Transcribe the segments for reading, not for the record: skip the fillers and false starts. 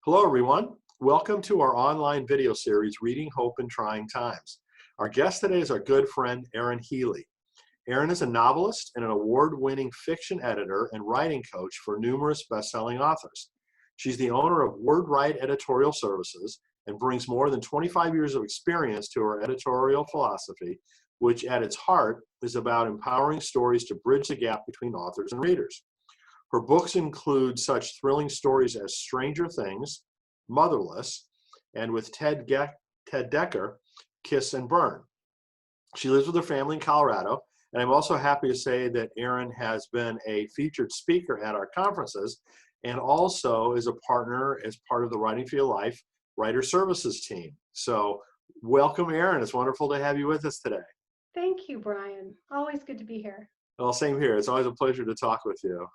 Hello, everyone. Welcome to our online video series, Reading Hope in Trying Times. Our guest today is our good friend, Erin Healy. Erin is a novelist and an award-winning fiction editor and writing coach for numerous best-selling authors. She's the owner of WordWrite Editorial Services and brings more than 25 years of experience to her editorial philosophy, which at its heart is about empowering stories to bridge the gap between authors and readers. Her books include such thrilling stories as Stranger Things, Motherless, and with Ted Dekker, Kiss and Burn. She lives with her family in Colorado, and I'm also happy to say that Erin has been a featured speaker at our conferences and also is a partner as part of the Writing for Your Life Writer Services team. So welcome, Erin. It's wonderful to have you with us today. Thank you, Brian. Always good to be here. Well, same here. It's always a pleasure to talk with you.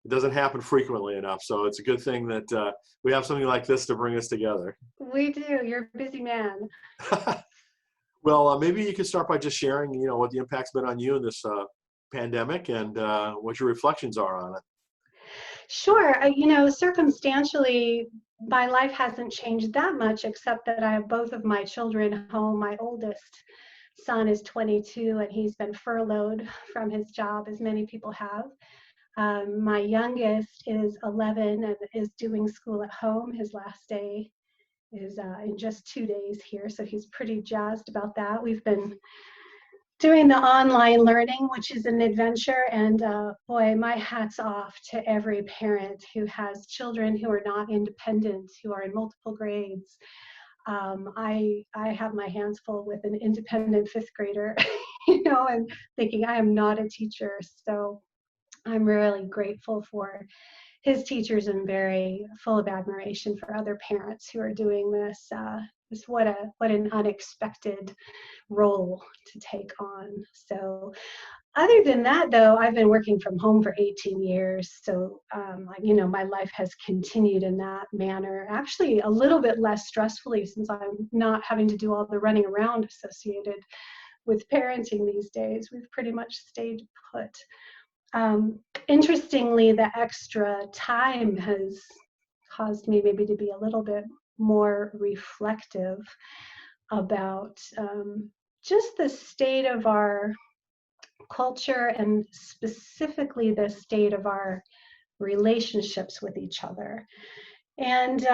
It doesn't happen frequently enough, so it's a good thing that we have something like this to bring us together. We do. You're a busy man. Well, maybe you could start by just sharing, what the impact's been on you in this pandemic and what your reflections are on it. Sure. Circumstantially, my life hasn't changed that much, except that I have both of my children home. My oldest son is 22, and he's been furloughed from his job, as many people have. My youngest is 11 and is doing school at home. His last day is in just 2 days here, so he's pretty jazzed about that. We've been doing the online learning, which is an adventure, and boy, my hat's off to every parent who has children who are not independent, who are in multiple grades. I have my hands full with an independent fifth grader, and thinking I am not a teacher, so I'm really grateful for his teachers and very full of admiration for other parents who are doing this. What an unexpected role to take on. So other than that, though, I've been working from home for 18 years. So, my life has continued in that manner, actually a little bit less stressfully since I'm not having to do all the running around associated with parenting these days. We've pretty much stayed put. Interestingly, the extra time has caused me maybe to be a little bit more reflective about just the state of our culture and specifically the state of our relationships with each other. And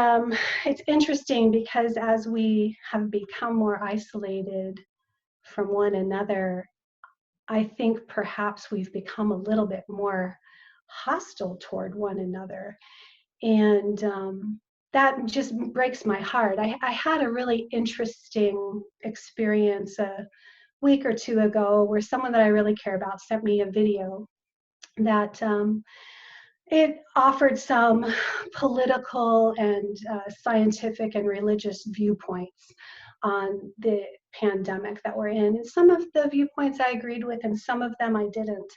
it's interesting because as we have become more isolated from one another, I think perhaps we've become a little bit more hostile toward one another. And that just breaks my heart. I had a really interesting experience a week or two ago where someone that I really care about sent me a video that it offered some political and scientific and religious viewpoints on the pandemic that we're in. And some of the viewpoints I agreed with and some of them I didn't.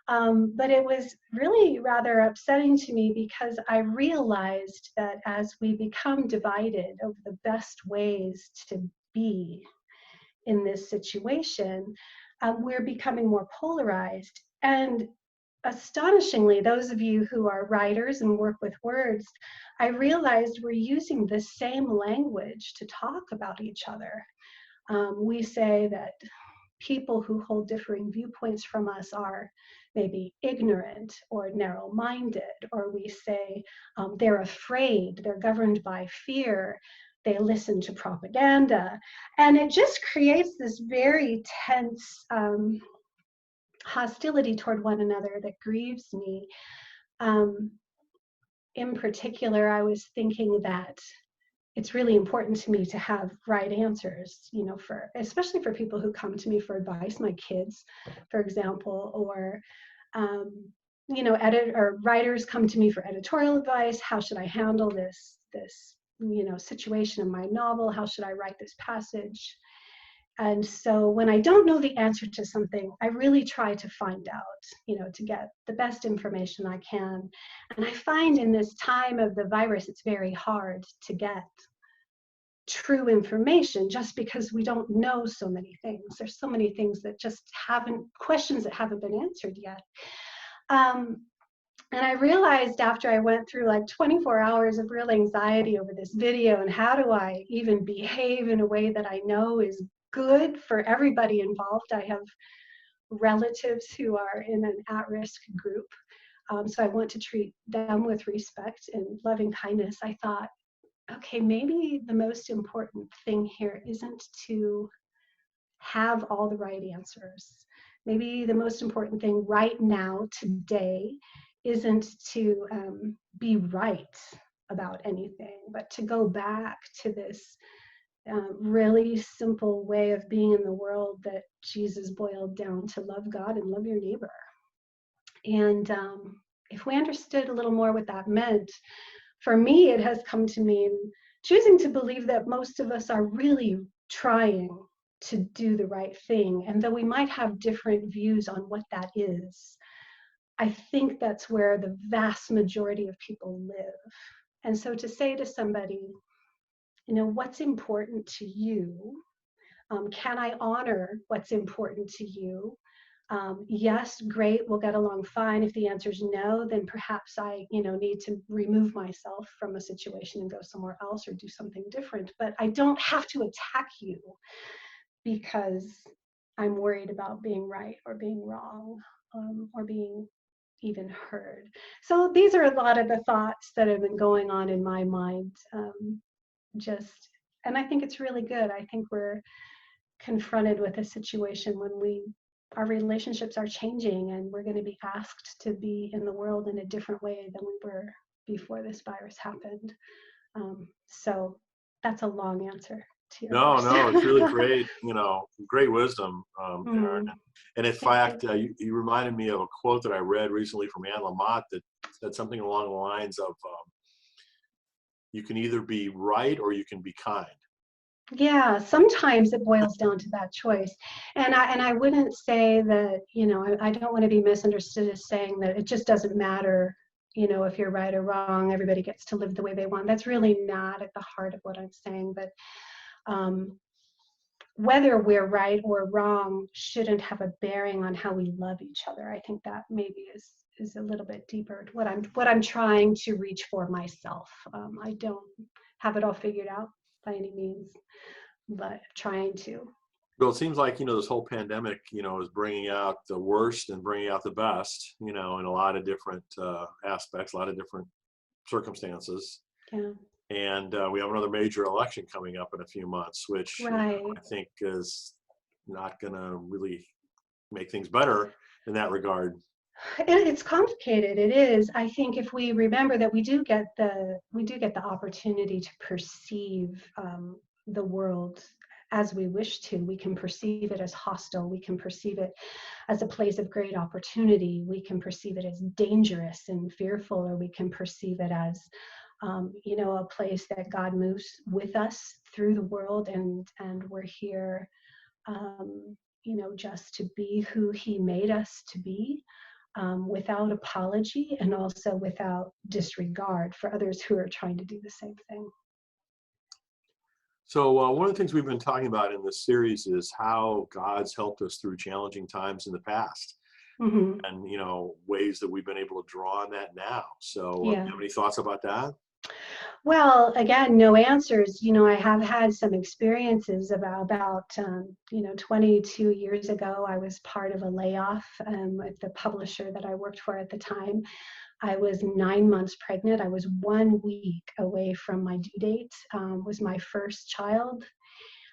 But it was really rather upsetting to me because I realized that as we become divided over the best ways to be in this situation, we're becoming more polarized. And astonishingly, those of you who are writers and work with words, I realized we're using the same language to talk about each other. We say that people who hold differing viewpoints from us are maybe ignorant or narrow-minded, or we say they're afraid, they're governed by fear, they listen to propaganda. And it just creates this very tense hostility toward one another that grieves me. In particular, I was thinking that it's really important to me to have right answers, especially for people who come to me for advice, my kids, for example, or writers come to me for editorial advice. How should I handle this situation in my novel? How should I write this passage? And so when I don't know the answer to something, I really try to find out, to get the best information I can. And I find in this time of the virus, it's very hard to get true information just because we don't know so many things. There's so many things that just questions that haven't been answered yet. And I realized after I went through like 24 hours of real anxiety over this video, and how do I even behave in a way that I know is good for everybody involved. I have relatives who are in an at-risk group. So I want to treat them with respect and loving kindness. I thought, okay, maybe the most important thing here isn't to have all the right answers. Maybe the most important thing right now, today, isn't to be right about anything, but to go back to this really simple way of being in the world that Jesus boiled down to love God and love your neighbor. And if we understood a little more what that meant, for me, it has come to mean choosing to believe that most of us are really trying to do the right thing. And though we might have different views on what that is, I think that's where the vast majority of people live. And so to say to somebody, you know, what's important to you? Can I honor what's important to you? Yes, great, we'll get along fine. If the answer is no, then perhaps I, need to remove myself from a situation and go somewhere else or do something different. But I don't have to attack you because I'm worried about being right or being wrong, or being even heard. So these are a lot of the thoughts that have been going on in my mind. And I think it's really good. I think we're confronted with a situation when our relationships are changing, and we're going to be asked to be in the world in a different way than we were before this virus happened. So that's a long answer to your No, no, it's really question. great, great wisdom, Erin. Mm, And in thank you. fact, you reminded me of a quote that I read recently from Anne Lamott that said something along the lines of, you can either be right or you can be kind. Yeah, sometimes it boils down to that choice. And I wouldn't say that, I don't want to be misunderstood as saying that it just doesn't matter, if you're right or wrong, everybody gets to live the way they want. That's really not at the heart of what I'm saying. But whether we're right or wrong shouldn't have a bearing on how we love each other. I think that maybe is a little bit deeper what I'm trying to reach for myself. I don't have it all figured out by any means, but trying to. Well, it seems like, this whole pandemic, is bringing out the worst and bringing out the best, in a lot of different aspects, a lot of different circumstances. Yeah. And we have another major election coming up in a few months, which Right. I think is not going to really make things better in that regard. It's complicated. It is. I think if we remember that we do get the opportunity to perceive the world as we wish to. We can perceive it as hostile. We can perceive it as a place of great opportunity. We can perceive it as dangerous and fearful, or we can perceive it as a place that God moves with us through the world, and we're here, just to be who He made us to be, without apology and also without disregard for others who are trying to do the same thing. So one of the things we've been talking about in this series is how God's helped us through challenging times in the past, Hmm. and ways that we've been able to draw on that now. So Yeah. you have any thoughts about that? Well, again, no answers. I have had some experiences about 22 years ago. I was part of a layoff with the publisher that I worked for at the time. I was 9 months pregnant. I was 1 week away from my due date. Was my first child.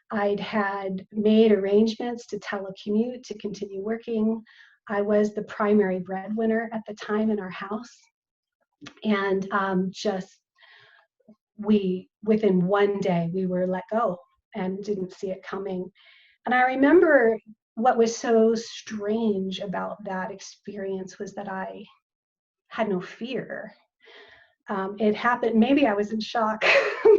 I'd had made arrangements to telecommute to continue working. I was the primary breadwinner at the time in our house, and just within one day we were let go and didn't see it coming. And I remember what was so strange about that experience was that I had no fear. It happened, maybe I was in shock,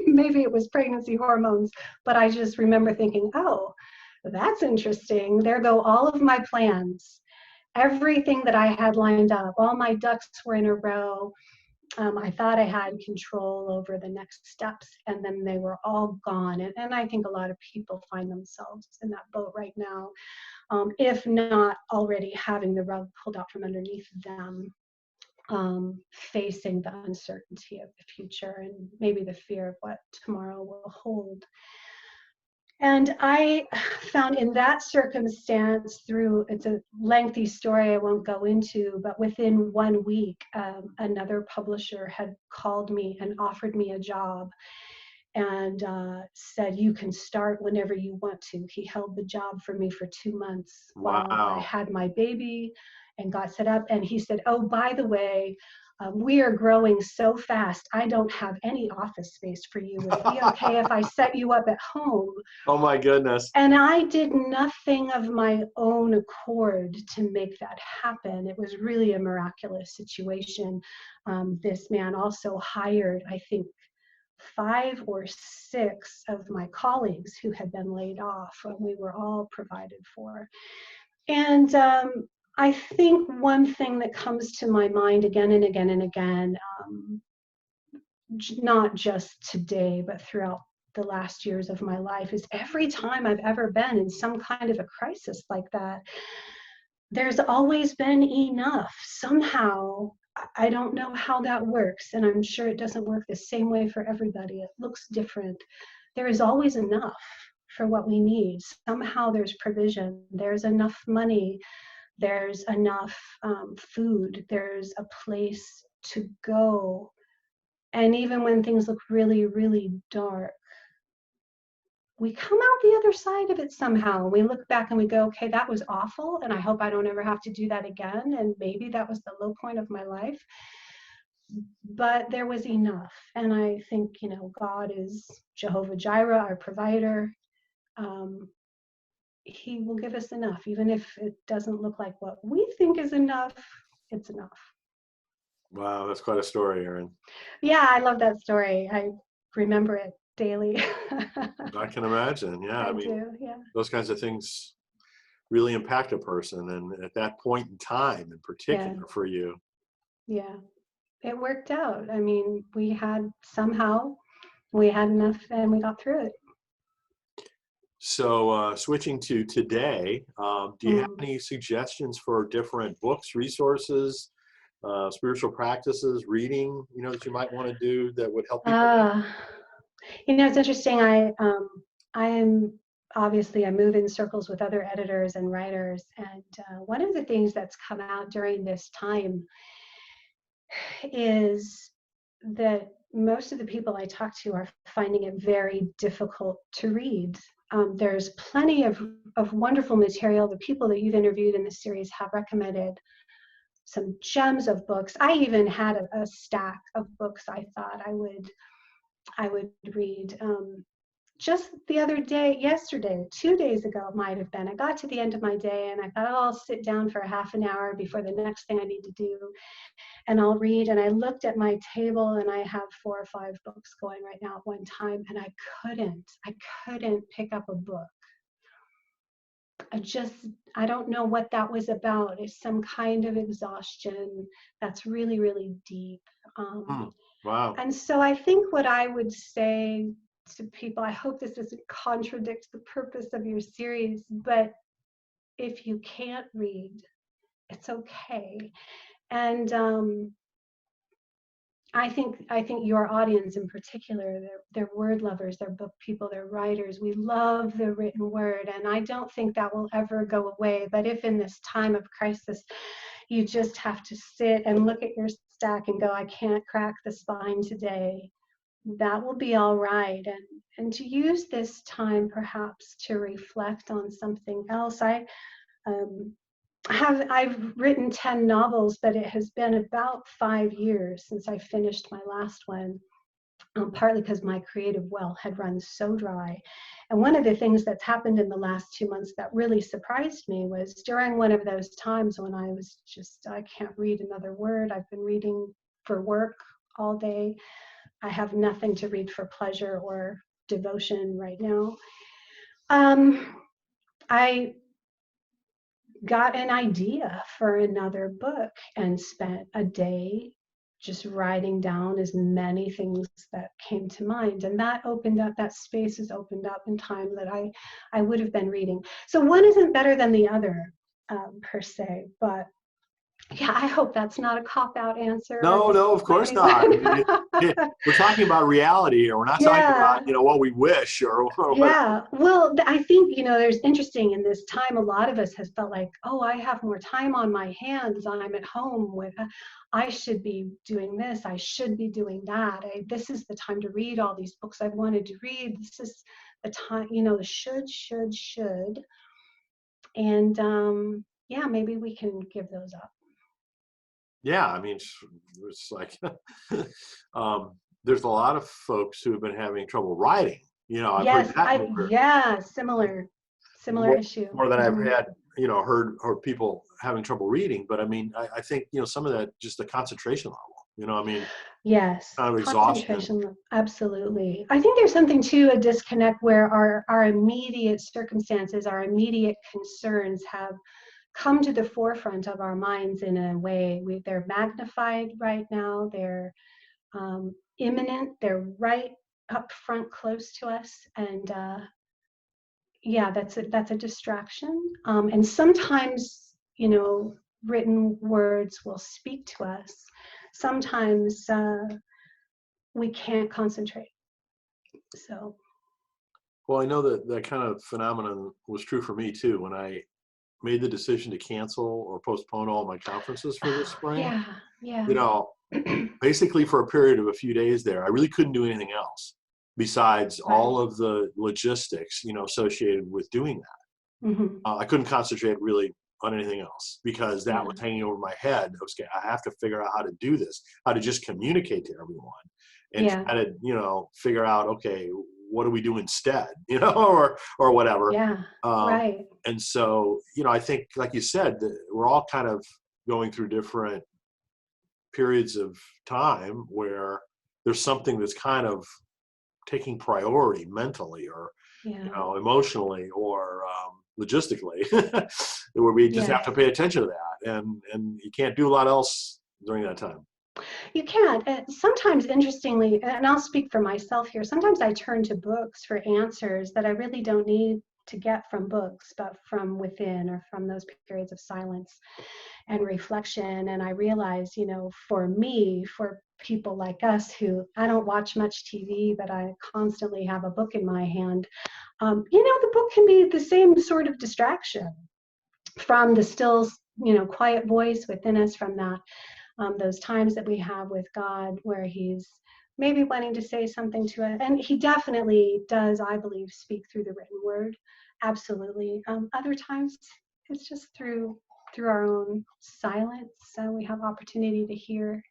maybe it was pregnancy hormones, but I just remember thinking, oh, that's interesting. There go all of my plans. Everything that I had lined up, all my ducks were in a row. I thought I had control over the next steps, and then they were all gone. And I think a lot of people find themselves in that boat right now, if not already having the rug pulled out from underneath them. facing the uncertainty of the future and maybe the fear of what tomorrow will hold. And I found in that circumstance, through, it's a lengthy story I won't go into, but within 1 week, another publisher had called me and offered me a job and said, you can start whenever you want to. He held the job for me for 2 months while I Wow. had my baby and got set up. And he said, oh, by the way, we are growing so fast, I don't have any office space for you. Would it be okay if I set you up at home? Oh my goodness. And I did nothing of my own accord to make that happen. It was really a miraculous situation. This man also hired, I think, 5 or 6 of my colleagues who had been laid off, and we were all provided for. And I think one thing that comes to my mind again and again and again, not just today, but throughout the last years of my life, is every time I've ever been in some kind of a crisis like that, there's always been enough. Somehow, I don't know how that works, and I'm sure it doesn't work the same way for everybody. It looks different. There is always enough for what we need. Somehow there's provision. There's enough money. There's enough food. There's a place to go. And even when things look really, really dark, we come out the other side of it somehow. We look back and we go, okay, that was awful, and I hope I don't ever have to do that again. And maybe that was the low point of my life. But there was enough. And I think, God is Jehovah Jireh, our provider. He will give us enough. Even if it doesn't look like what we think is enough, it's enough. Wow, that's quite a story, Erin. Yeah, I love that story. I remember it daily. I can imagine. Yeah, I I mean, do, yeah. those kinds of things really impact a person, and at that point in time, in particular, Yeah. for you. Yeah, it worked out. I mean, we had enough and we got through it. So, switching to today, do you have Mm. any suggestions for different books, resources, spiritual practices, reading, that you might want to do that would help people out? It's interesting. I am obviously, I move in circles with other editors and writers, and one of the things that's come out during this time is that most of the people I talk to are finding it very difficult to read. There's plenty of wonderful material. The people that you've interviewed in this series have recommended some gems of books. I even had a stack of books I thought I would read. Just the other day, yesterday, 2 days ago, it might have been, I got to the end of my day and I thought, oh, I'll sit down for a half an hour before the next thing I need to do, and I'll read. And I looked at my table and I have 4 or 5 books going right now at one time, and I couldn't pick up a book. I don't know what that was about. It's some kind of exhaustion that's really, really deep. Wow. And so I think what I would say to people, I hope this doesn't contradict the purpose of your series, but if you can't read, it's okay. And I think your audience in particular, they're word lovers, they're book people, they're writers. We love the written word, and I don't think that will ever go away. But if in this time of crisis, you just have to sit and look at your stack and go, I can't crack the spine today, that will be all right. And to use this time perhaps to reflect on something else. I've written 10 novels, but it has been about 5 years since I finished my last one, partly because my creative well had run so dry. And one of the things that's happened in the last 2 months that really surprised me was during one of those times when I was just, I can't read another word. I've been reading for work all day. I have nothing to read for pleasure or devotion right now. I got an idea for another book and spent a day just writing down as many things that came to mind. And that opened up, that space has opened up in time that I would have been reading. So one isn't better than the other per se, but Yeah, I hope that's not a cop-out answer or No, no, of course disappointing. not. I mean, we're talking about reality here. We're not talking about, Yeah. what we wish or whatever. Yeah, well, I think, there's interesting in this time, a lot of us has felt like, oh, I have more time on my hands. I'm at home with, I should be doing this. I should be doing that. This is the time to read all these books I've wanted to read. This is the time, the should. And yeah, maybe we can give those up. Yeah, I mean, it's like there's a lot of folks who have been having trouble writing. I've heard Yes, that more. yeah, similar more, issue. more than I've Hmm. had, heard people having trouble reading. But I mean, I think, some of that, just the concentration level, I mean, Yes, kind of exhaustion. concentration, absolutely. I think there's something to a disconnect where our immediate circumstances, our immediate concerns have come to the forefront of our minds in a way. They're magnified right now. They're imminent. They're right up front, close to us, and yeah, that's a distraction. And sometimes, written words will speak to us. Sometimes we can't concentrate. So Well, I know that that kind of phenomenon was true for me too when I made the decision to cancel or postpone all my conferences for this spring. yeah, You yeah, know, basically for a period of a few days there, I really couldn't do anything else besides right. all of the logistics, associated with doing that. Hmm. I couldn't concentrate really on anything else because that was Yeah, hanging over my head. I have to figure out how to do this, how to just communicate to everyone and yeah, try to, figure out, okay, what do we do instead, or whatever. yeah, Um, right. and so, I think, like you said, that we're all kind of going through different periods of time where there's something that's kind of taking priority mentally or Yeah, emotionally or logistically, where we just have yes. to pay attention to that, and you can't do a lot else during that time. You can. And sometimes, interestingly, and I'll speak for myself here, sometimes I turn to books for answers that I really don't need to get from books, but from within or from those periods of silence and reflection. And I realize, for me, for people like us who I don't watch much TV, but I constantly have a book in my hand, the book can be the same sort of distraction from the still, quiet voice within us, from that those times that we have with God where He's maybe wanting to say something to us. And He definitely does, I believe, speak through the written word. Absolutely. Other times it's just through our own silence. So we have opportunity to hear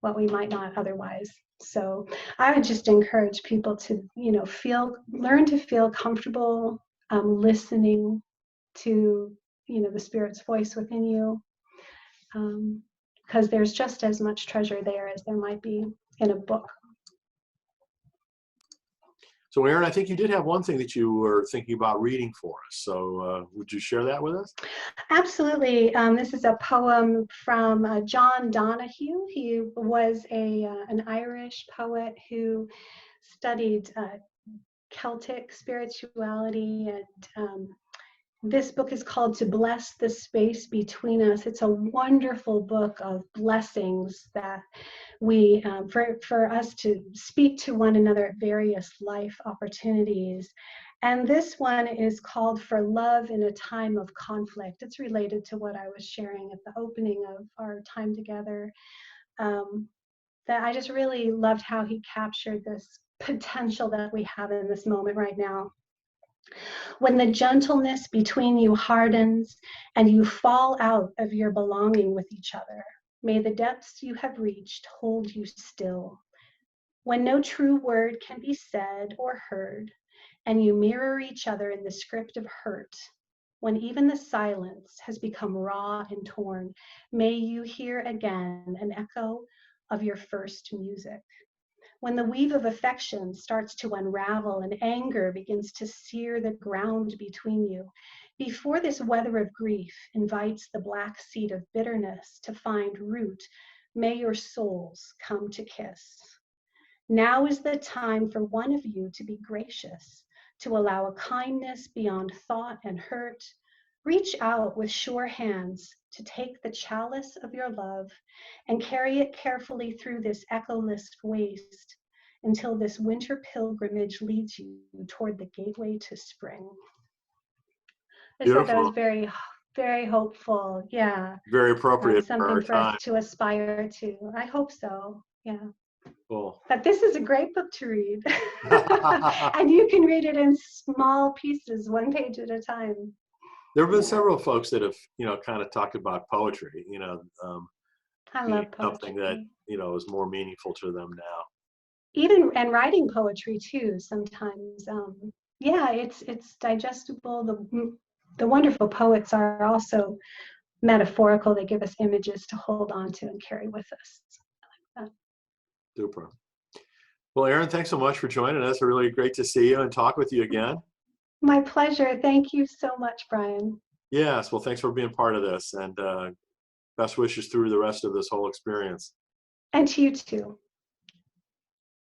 what we might not otherwise. So I would just encourage people to, learn to feel comfortable listening to, the Spirit's voice within you, because there's just as much treasure there as there might be in a book. So, Erin, I think you did have one thing that you were thinking about reading for us. So, would you share that with us? Absolutely. This is a poem from John Donahue. He was an Irish poet who studied Celtic spirituality, and this book is called To Bless the Space Between Us. It's a wonderful book of blessings that we, for us to speak to one another at various life opportunities. And this one is called For Love in a Time of Conflict. It's related to what I was sharing at the opening of our time together. Um, that I just really loved how he captured this potential that we have in this moment right now. When the gentleness between you hardens and you fall out of your belonging with each other, may the depths you have reached hold you still. When no true word can be said or heard, and you mirror each other in the script of hurt, when even the silence has become raw and torn, may you hear again an echo of your first music. When the weave of affection starts to unravel and anger begins to sear the ground between you, before this weather of grief invites the black seed of bitterness to find root, may your souls come to kiss. Now is the time for one of you to be gracious, to allow a kindness beyond thought and hurt, Reach out with sure hands to take the chalice of your love and carry it carefully through this echoless waste until this winter pilgrimage leads you toward the gateway to spring. I just thought that was Beautiful. very, very hopeful. Yeah. Very appropriate for Something our for us time. to aspire to. I hope so. Yeah. Cool. But this is a great book to read. And you can read it in small pieces, one page at a time. There have been several folks that have, kind of talked about poetry, I being love something that, poetry. is more meaningful to them now. Even and writing poetry too sometimes. Yeah, it's digestible. The wonderful poets are also metaphorical. They give us images to hold on to and carry with us. I like that. Super. Well, Erin, thanks so much for joining us. Really great to see you and talk with you again. My pleasure. Thank you so much, Brian. Yes. Well, thanks for being part of this, and best wishes through the rest of this whole experience. And to you too.